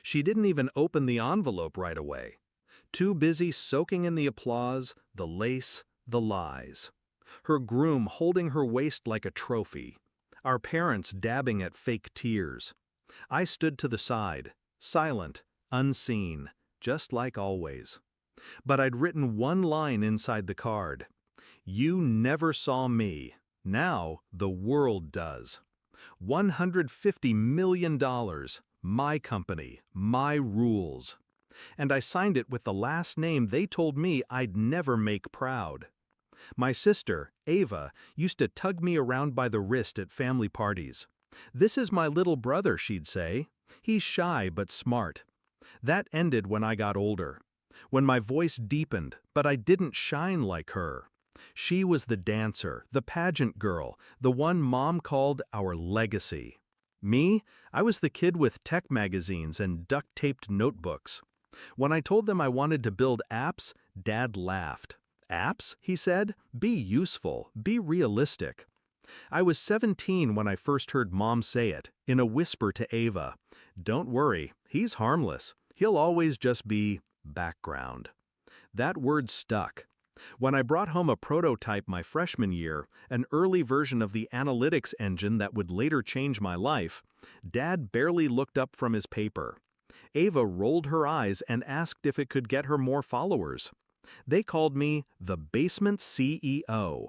She didn't even open the envelope right away. Too busy soaking in the applause, the lace, the lies. Her groom holding her waist like a trophy. Our parents dabbing at fake tears. I stood to the side, silent, unseen, just like always. But I'd written one line inside the card. You never saw me. Now the world does. $150 million. My company, my rules. And I signed it with the last name they told me I'd never make proud. My sister, Ava, used to tug me around by the wrist at family parties. This is my little brother, she'd say. He's shy but smart. That ended when I got older. When my voice deepened, but I didn't shine like her. She was the dancer, the pageant girl, the one Mom called our legacy. Me, I was the kid with tech magazines and duct-taped notebooks. When I told them I wanted to build apps, Dad laughed. Apps, he said, be useful, be realistic. I was 17 when I first heard Mom say it, in a whisper to Ava. Don't worry, he's harmless. He'll always just be background. That word stuck. When I brought home a prototype my freshman year, an early version of the analytics engine that would later change my life, Dad barely looked up from his paper. Ava rolled her eyes and asked if it could get her more followers. They called me the basement CEO.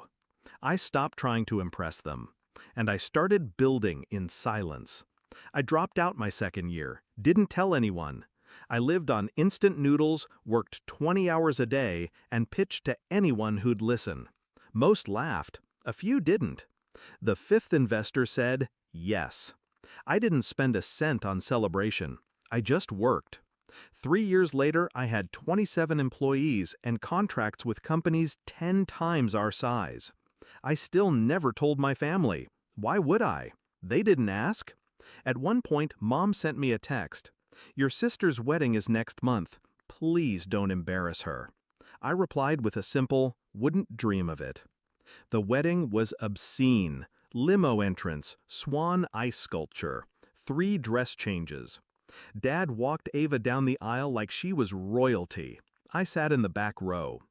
I stopped trying to impress them, and I started building in silence. I dropped out my second year, didn't tell anyone. I lived on instant noodles, worked 20 hours a day, and pitched to anyone who'd listen. Most laughed, a few didn't. The fifth investor said yes. I didn't spend a cent on celebration. I just worked. 3 years later, I had 27 employees and contracts with companies 10 times our size. I still never told my family. Why would I? They didn't ask. At one point, Mom sent me a text. Your sister's wedding is next month. Please don't embarrass her. I replied with a simple, wouldn't dream of it. The wedding was obscene. Limo entrance, swan ice sculpture, 3 dress changes. Dad walked Ava down the aisle like she was royalty. I sat in the back row.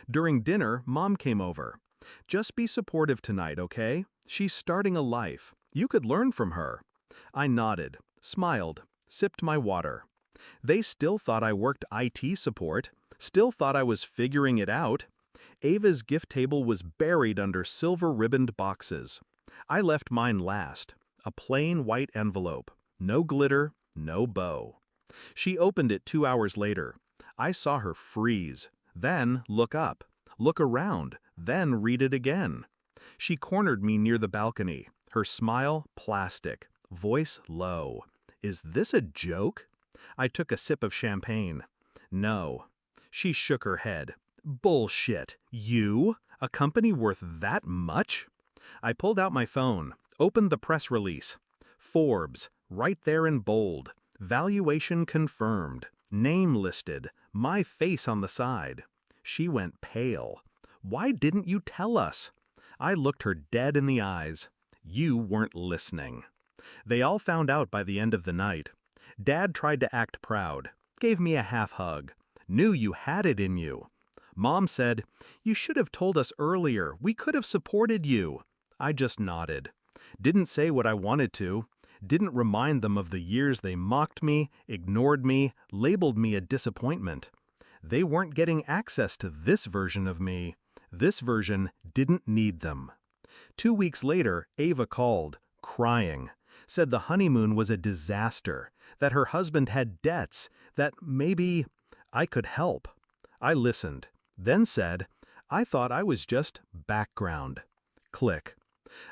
During dinner, Mom came over. Just be supportive tonight, okay? She's starting a life. You could learn from her. I nodded, smiled, sipped my water. They still thought I worked IT support, still thought I was figuring it out. Ava's gift table was buried under silver-ribboned boxes. I left mine last, a plain white envelope. No glitter, no bow. She opened it 2 hours later. I saw her freeze, then look up, look around, then read it again. She cornered me near the balcony, her smile plastic, voice low. Is this a joke? I took a sip of champagne. No. She shook her head. Bullshit. You? A company worth that much? I pulled out my phone, opened the press release. Forbes, right there in bold. Valuation confirmed. Name listed. My face on the side. She went pale. Why didn't you tell us? I looked her dead in the eyes. You weren't listening. They all found out by the end of the night. Dad tried to act proud, gave me a half hug, knew you had it in you. Mom said, you should have told us earlier, we could have supported you. I just nodded. Didn't say what I wanted to, didn't remind them of the years they mocked me, ignored me, labeled me a disappointment. They weren't getting access to this version of me. This version didn't need them. 2 weeks later, Ava called, crying. Said the honeymoon was a disaster, that her husband had debts, that maybe I could help. I listened, then said, I thought I was just background. Click.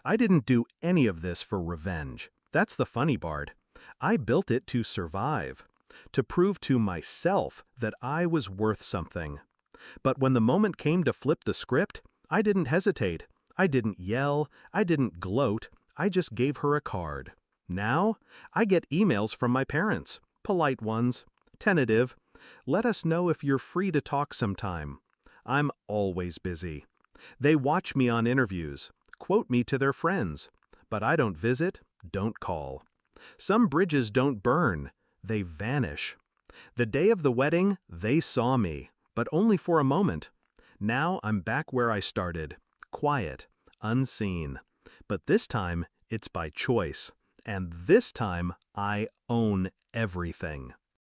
I didn't do any of this for revenge. That's the funny part. I built it to survive, to prove to myself that I was worth something. But when the moment came to flip the script, I didn't hesitate. I didn't yell. I didn't gloat. I just gave her a card. Now, I get emails from my parents, polite ones, tentative. Let us know if you're free to talk sometime. I'm always busy. They watch me on interviews, quote me to their friends, but I don't visit, don't call. Some bridges don't burn, they vanish. The day of the wedding, they saw me, but only for a moment. Now I'm back where I started, quiet, unseen. But this time, it's by choice. And this time, I own everything.